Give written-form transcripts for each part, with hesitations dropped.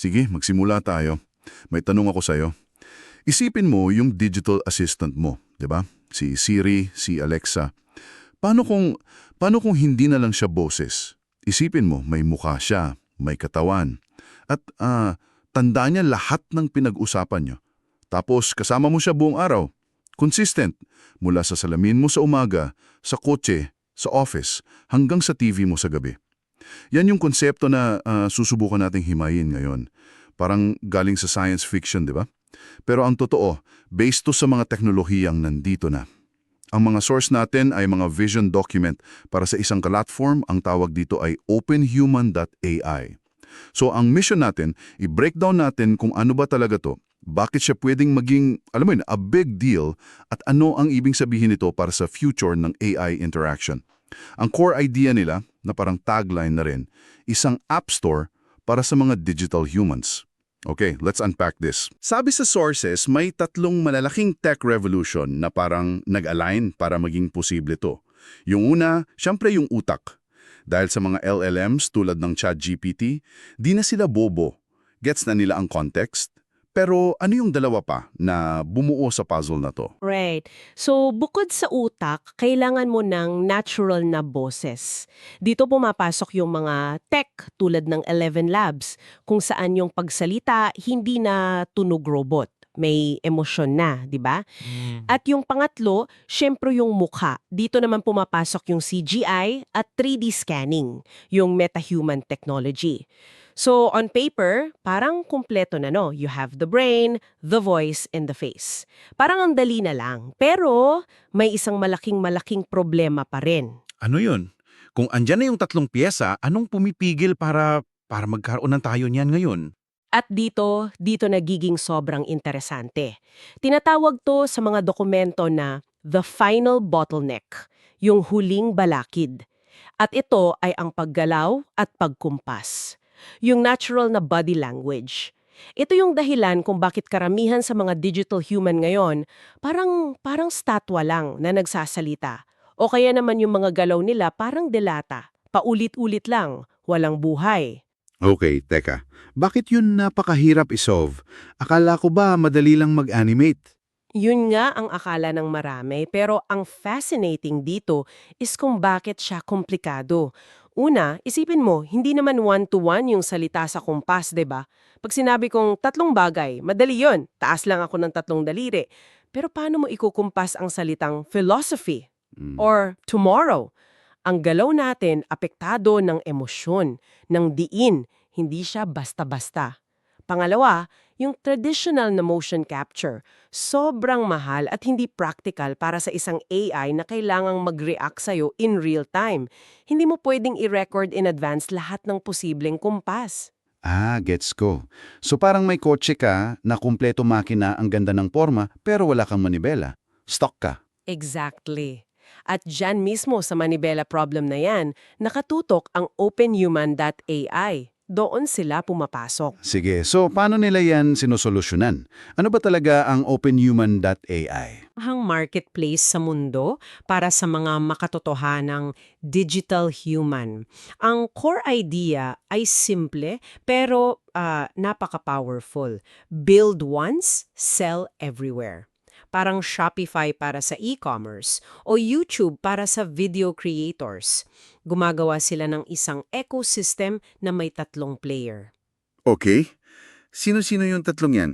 Sige, magsimula tayo. May tanong ako sa'yo. Isipin mo yung digital assistant mo, di ba? Si Siri, si Alexa. Paano kung, paano kung hindi na lang siya boses? Isipin mo, may mukha siya, may katawan. At tanda niya lahat ng pinag-usapan niyo. Tapos kasama mo siya buong araw. Consistent. Mula sa salamin mo sa umaga, sa kotse, sa office, hanggang sa TV mo sa gabi. Yan yung konsepto na susubukan nating himayin ngayon. Parang galing sa science fiction, di ba? Pero ang totoo, based to sa mga teknolohiyang nandito na. Ang mga source natin ay mga vision document para sa isang platform, ang tawag dito ay openhuman.ai. So ang mission natin, i-breakdown natin kung ano ba talaga to, bakit siya pwedeng maging, alam mo yun, a big deal, at ano ang ibig sabihin nito para sa future ng AI interaction. Ang core idea nila, na parang tagline na rin, isang app store para sa mga digital humans. Okay, let's unpack this. Sabi sa sources, may tatlong malalaking tech revolution na parang nag-align para maging posible to. Yung una, syempre yung utak. Dahil sa mga LLMs tulad ng ChatGPT, di na sila bobo. Gets na nila ang context. Pero ano yung dalawa pa na bumuo sa puzzle na to? Right. So, bukod sa utak, kailangan mo ng natural na boses. Dito pumapasok yung mga tech tulad ng 11 Labs, kung saan yung pagsalita hindi na tunog robot. May emosyon na, di ba? At yung pangatlo, syempre yung mukha. Dito naman pumapasok yung CGI at 3D scanning, yung metahuman technology. So, on paper, parang kumpleto na, no? You have the brain, the voice, and the face. Parang ang dali na lang. Pero, may isang malaking problema pa rin. Ano yun? Kung andyan na yung tatlong piyesa, anong pumipigil para magkaroon ng tayo niyan ngayon? At dito nagiging sobrang interesante. Tinatawag to sa mga dokumento na the final bottleneck, yung huling balakid. At ito ay ang paggalaw at pagkumpas. Yung natural na body language. Ito yung dahilan kung bakit karamihan sa mga digital human ngayon parang statwa lang na nagsasalita. O kaya naman yung mga galaw nila parang delata, paulit-ulit lang, walang buhay. Okay, teka. Bakit yun napakahirap isolve? Akala ko ba madali lang mag-animate? Yun nga ang akala ng marami, pero ang fascinating dito is kung bakit siya komplikado. Una, isipin mo, hindi naman one-to-one yung salita sa kumpas, 'di ba? Pag sinabi kong tatlong bagay, madali yon. Taas lang ako ng tatlong daliri. Pero paano mo ikukumpas ang salitang philosophy or tomorrow? Ang galaw natin apektado ng emosyon, ng diin, hindi siya basta-basta. Pangalawa, yung traditional na motion capture, sobrang mahal at hindi practical para sa isang AI na kailangang mag-react sa'yo in real time. Hindi mo pwedeng i-record in advance lahat ng posibleng kumpas. Gets ko. So parang may kotse ka na kumpleto makina ang ganda ng forma pero wala kang manibela. Stock ka. Exactly. At dyan mismo sa manibela problem na yan, nakatutok ang openhuman.ai. Doon sila pumapasok. Sige, so paano nila yan sinusolusyonan? Ano ba talaga ang openhuman.ai? Ang marketplace sa mundo para sa mga makatotohanang digital human. Ang core idea ay simple pero napaka-powerful. Build once, sell everywhere. Parang Shopify para sa e-commerce o YouTube para sa video creators. Gumagawa sila ng isang ecosystem na may tatlong player. Okay. Sino-sino yung tatlong yan?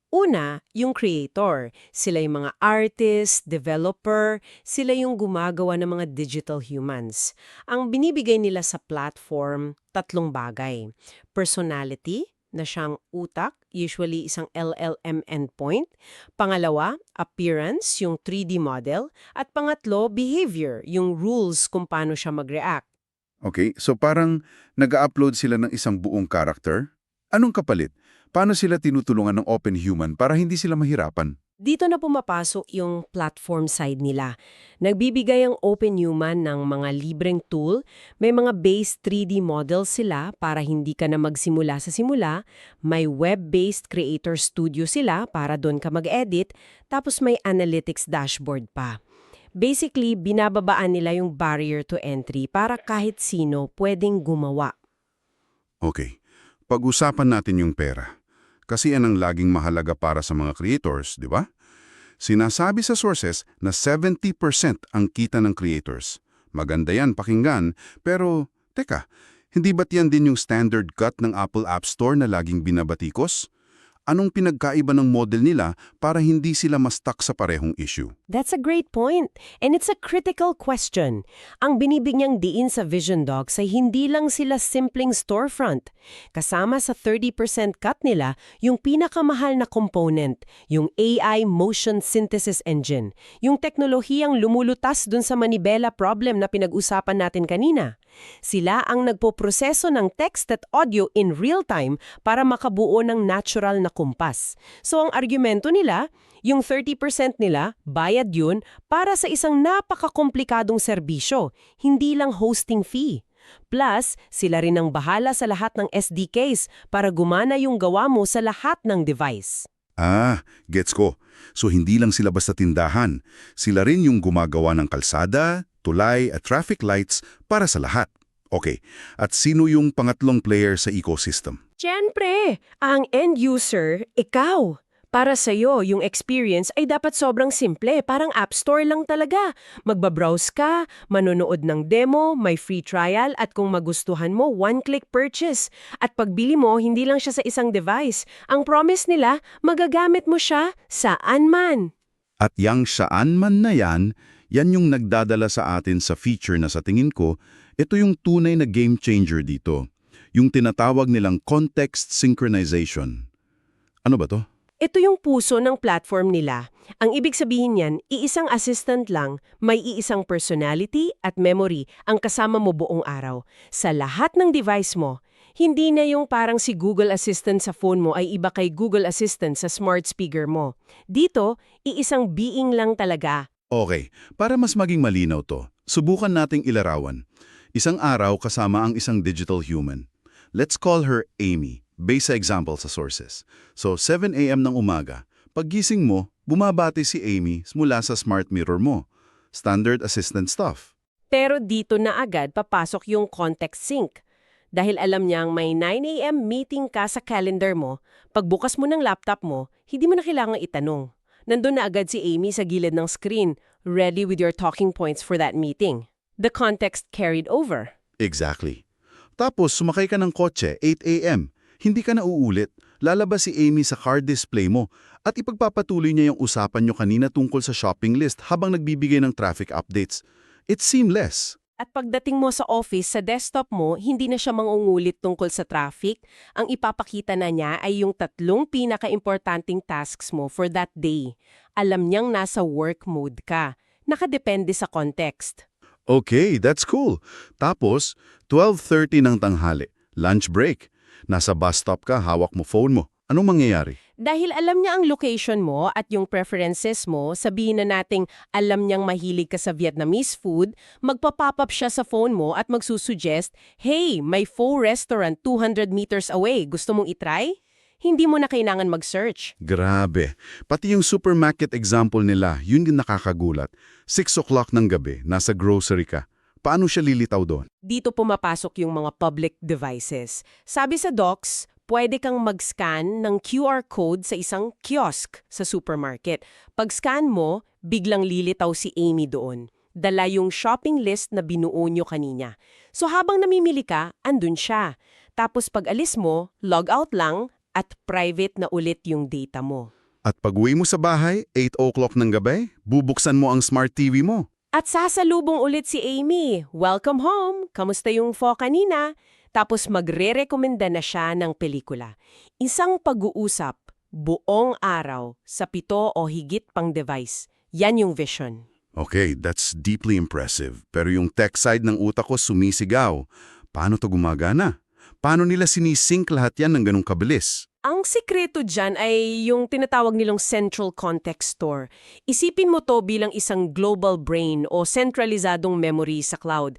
Una, yung creator. Sila yung mga artist, developer, sila yung gumagawa ng mga digital humans. Ang binibigay nila sa platform, tatlong bagay. Personality, na siyang utak, usually isang LLM endpoint. Pangalawa, appearance, yung 3D model. At pangatlo, behavior, yung rules kung paano siya mag-react. Okay, so parang nag-upload sila ng isang buong character? Anong kapalit? Paano sila tinutulungan ng Open Human para hindi sila mahirapan? Dito na pumapasok yung platform side nila. Nagbibigay ang OpenHuman ng mga libreng tool. May mga base 3D models sila para hindi ka na magsimula sa simula. May web-based creator studio sila para doon ka mag-edit. Tapos may analytics dashboard pa. Basically, binababaan nila yung barrier to entry para kahit sino pwedeng gumawa. Okay. Pag-usapan natin yung pera. Kasi yan ang laging mahalaga para sa mga creators, di ba? Sinasabi sa sources na 70% ang kita ng creators. Maganda yan pakinggan, pero teka, hindi ba't yan din yung standard cut ng Apple App Store na laging binabatikos? Anong pinagkaiba ng model nila para hindi sila ma-stuck sa parehong issue? That's a great point. And it's a critical question. Ang binibigyang diin sa Vision Docs ay hindi lang sila simpleng storefront. Kasama sa 30% cut nila, yung pinakamahal na component, yung AI Motion Synthesis Engine, yung teknolohiyang lumulutas dun sa manibela problem na pinag-usapan natin kanina. Sila ang nagpoproseso ng text at audio in real time para makabuo ng natural na kumpas. So ang argumento nila, yung 30% nila, bayad yun para sa isang napakakomplikadong serbisyo, hindi lang hosting fee. Plus, sila rin ang bahala sa lahat ng SDKs para gumana yung gawa mo sa lahat ng device. Gets ko. So hindi lang sila basta tindahan. Sila rin yung gumagawa ng kalsada, tulay at traffic lights para sa lahat. Okay, at sino yung pangatlong player sa ecosystem? Siyempre, ang end user, ikaw. Para sa'yo, yung experience ay dapat sobrang simple, parang App Store lang talaga. Magbabrowse ka, manonood ng demo, may free trial, at kung magustuhan mo, one-click purchase. At pagbili mo, hindi lang siya sa isang device. Ang promise nila, magagamit mo siya saan man. At yang saan man na yan yung nagdadala sa atin sa feature na sa tingin ko, ito yung tunay na game changer dito. Yung tinatawag nilang context synchronization. Ano ba to? Ito yung puso ng platform nila. Ang ibig sabihin niyan, iisang assistant lang, may iisang personality at memory ang kasama mo buong araw. Sa lahat ng device mo, hindi na yung parang si Google Assistant sa phone mo ay iba kay Google Assistant sa smart speaker mo. Dito, iisang being lang talaga. Okay, para mas maging malinaw to, subukan nating ilarawan. Isang araw kasama ang isang digital human. Let's call her Amy. Based sa example sa sources. So, 7 a.m. ng umaga, paggising mo, bumabati si Amy mula sa smart mirror mo. Standard assistant stuff. Pero dito na agad papasok yung context sync. Dahil alam niyang may 9 a.m. meeting ka sa calendar mo, pagbukas mo ng laptop mo, hindi mo na kailangang itanong. Nandun na agad si Amy sa gilid ng screen, ready with your talking points for that meeting. The context carried over. Exactly. Tapos, sumakay ka ng kotse, 8 a.m. Hindi ka na uulit, lalabas si Amy sa car display mo at ipagpapatuloy niya yung usapan nyo kanina tungkol sa shopping list habang nagbibigay ng traffic updates. It's seamless. At pagdating mo sa office, sa desktop mo, hindi na siya mangungulit tungkol sa traffic. Ang ipapakita na niya ay yung 3 pinaka-importanting tasks mo for that day. Alam niyang nasa work mode ka. Nakadepende sa context. Okay, that's cool. Tapos, 12:30 ng tanghali, lunch break. Nasa bus stop ka, hawak mo phone mo. Anong mangyayari? Dahil alam niya ang location mo at yung preferences mo, sabihin na nating alam niyang mahilig ka sa Vietnamese food, magpa-pop up siya sa phone mo at magsusuggest, "Hey, may pho restaurant 200 meters away. Gusto mong itry?" Hindi mo na kailangan mag-search. Grabe. Pati yung supermarket example nila, yun yung nakakagulat. 6 o'clock ng gabi, nasa grocery ka. Paano siya lilitaw doon? Dito pumapasok yung mga public devices. Sabi sa docs, pwede kang mag-scan ng QR code sa isang kiosk sa supermarket. Pag-scan mo, biglang lilitaw si Amy doon. Dala yung shopping list na binuo nyo kanina. So habang namimili ka, andun siya. Tapos pag alis mo, log out lang at private na ulit yung data mo. At pag-uwi mo sa bahay, 8 o'clock ng gabi, bubuksan mo ang smart TV mo. At sasalubong ulit si Amy. Welcome home! Kamusta yung pho kanina? Tapos magre-rekomenda na siya ng pelikula. Isang pag-uusap, buong araw, sa 7 o higit pang device. Yan yung vision. Okay, that's deeply impressive. Pero yung tech side ng utak ko sumisigaw. Paano to gumagana? Paano nila sinisync lahat yan ng ganong kabilis? Ang sikreto dyan ay yung tinatawag nilang Central Context Store. Isipin mo to bilang isang global brain o sentralizadong memory sa cloud.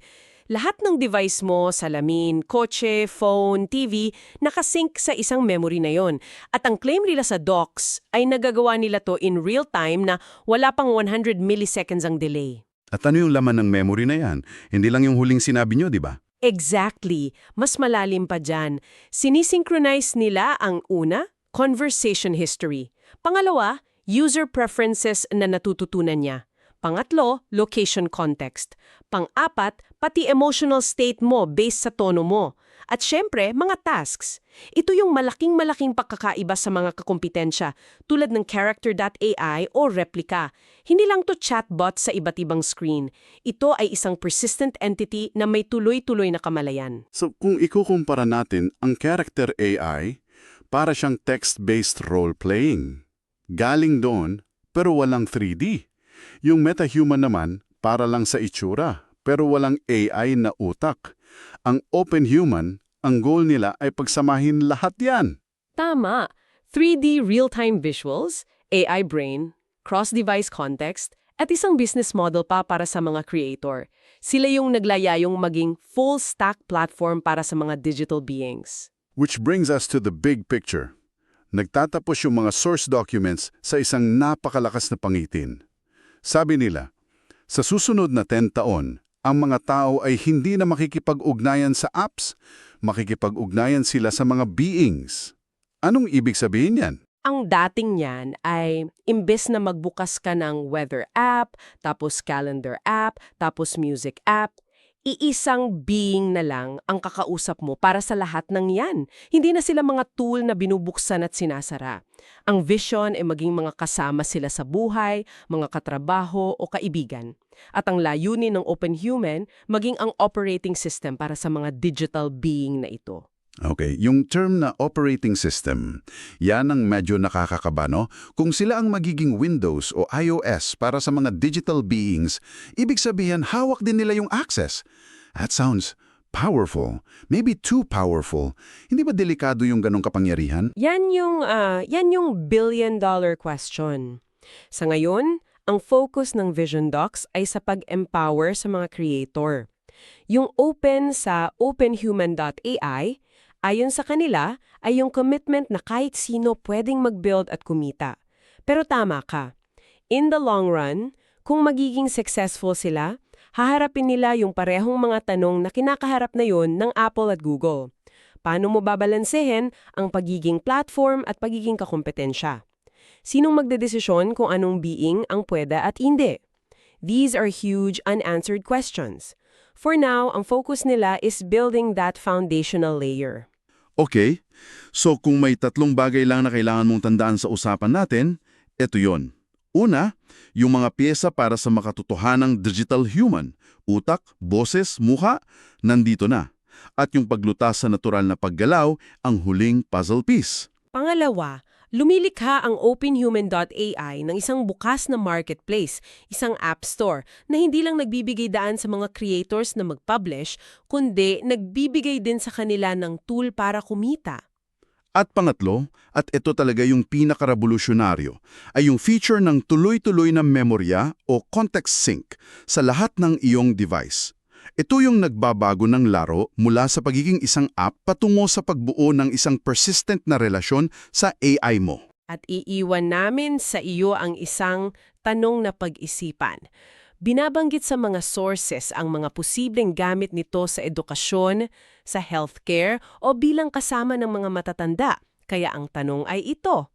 Lahat ng device mo, salamin, kotse, phone, TV, nakasync sa isang memory na yon. At ang claim nila sa docs ay nagagawa nila to in real time na wala pang 100 milliseconds ang delay. At ano yung laman ng memory na yan? Hindi lang yung huling sinabi nyo, di ba? Exactly. Mas malalim pa dyan. Sinisynchronize nila ang una, conversation history. Pangalawa, user preferences na natututunan niya. Pangatlo, location context. Pang-apat, pati emotional state mo based sa tono mo. At syempre, mga tasks. Ito yung malaking-malaking pagkakaiba sa mga kakumpetensya tulad ng character.ai o replica. Hindi lang to chatbot sa iba't ibang screen. Ito ay isang persistent entity na may tuloy-tuloy na kamalayan. So kung ikukumpara natin ang character AI, para siyang text-based role-playing. Galing doon, pero walang 3D. Yung MetaHuman naman, para lang sa itsura, pero walang AI na utak. Ang OpenHuman, ang goal nila ay pagsamahin lahat yan. Tama. 3D real-time visuals, AI brain, cross-device context, at isang business model pa para sa mga creator. Sila yung naglayayong maging full-stack platform para sa mga digital beings. Which brings us to the big picture. Nagtatapos yung mga source documents sa isang napakalakas na pangitin. Sabi nila, sa susunod na 10 taon, ang mga tao ay hindi na makikipag-ugnayan sa apps, makikipag-ugnayan sila sa mga beings. Anong ibig sabihin yan? Ang dating niyan ay imbes na magbukas ka ng weather app, tapos calendar app, tapos music app, iisang being na lang ang kakausap mo para sa lahat ng yan. Hindi na sila mga tool na binubuksan at sinasara. Ang vision ay maging mga kasama sila sa buhay, mga katrabaho o kaibigan. At ang layunin ng OpenHuman, maging ang operating system para sa mga digital being na ito. Okay, yung term na operating system, yan ang medyo nakakakaba, no? Kung sila ang magiging Windows o iOS para sa mga digital beings, ibig sabihin hawak din nila yung access. That sounds powerful. Maybe too powerful. Hindi ba delikado yung ganong kapangyarihan? Yan yung billion-dollar question. Sa ngayon, ang focus ng Vision Docs ay sa pag-empower sa mga creator. Yung open sa openhuman.ai, ayon sa kanila, ay yung commitment na kahit sino pwedeng mag-build at kumita. Pero tama ka. In the long run, kung magiging successful sila, haharapin nila yung parehong mga tanong na kinakaharap na yon ng Apple at Google. Paano mo babalansehin ang pagiging platform at pagiging kakompetensya? Sinong magdedesisyon kung anong being ang pwede at hindi? These are huge unanswered questions. For now, ang focus nila is building that foundational layer. Okay, so kung may tatlong bagay lang na kailangan mong tandaan sa usapan natin, eto yon. Una, yung mga pyesa para sa makatotohanang digital human, utak, boses, mukha, nandito na. At yung paglutas sa natural na paggalaw, ang huling puzzle piece. Pangalawa, lumilikha ang openhuman.ai ng isang bukas na marketplace, isang app store, na hindi lang nagbibigay daan sa mga creators na mag-publish, kundi nagbibigay din sa kanila ng tool para kumita. At pangatlo, at ito talaga yung pinaka-revolusyonaryo, ay yung feature ng tuloy-tuloy na memorya o context sync sa lahat ng iyong device. Ito yung nagbabago ng laro mula sa pagiging isang app patungo sa pagbuo ng isang persistent na relasyon sa AI mo. At iiwan namin sa iyo ang isang tanong na pag-isipan. Binabanggit sa mga sources ang mga posibleng gamit nito sa edukasyon, sa healthcare o bilang kasama ng mga matatanda. Kaya ang tanong ay ito.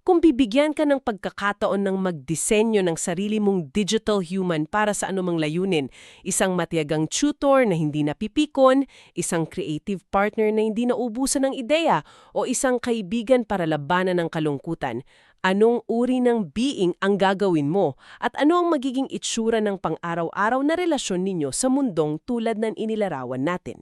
Kung bibigyan ka ng pagkakataon ng magdisenyo ng sarili mong digital human para sa anumang layunin, isang matiyagang tutor na hindi napipikon, isang creative partner na hindi naubusan ng ideya, o isang kaibigan para labanan ng kalungkutan, anong uri ng being ang gagawin mo at ano ang magiging itsura ng pang-araw-araw na relasyon ninyo sa mundong tulad ng inilarawan natin?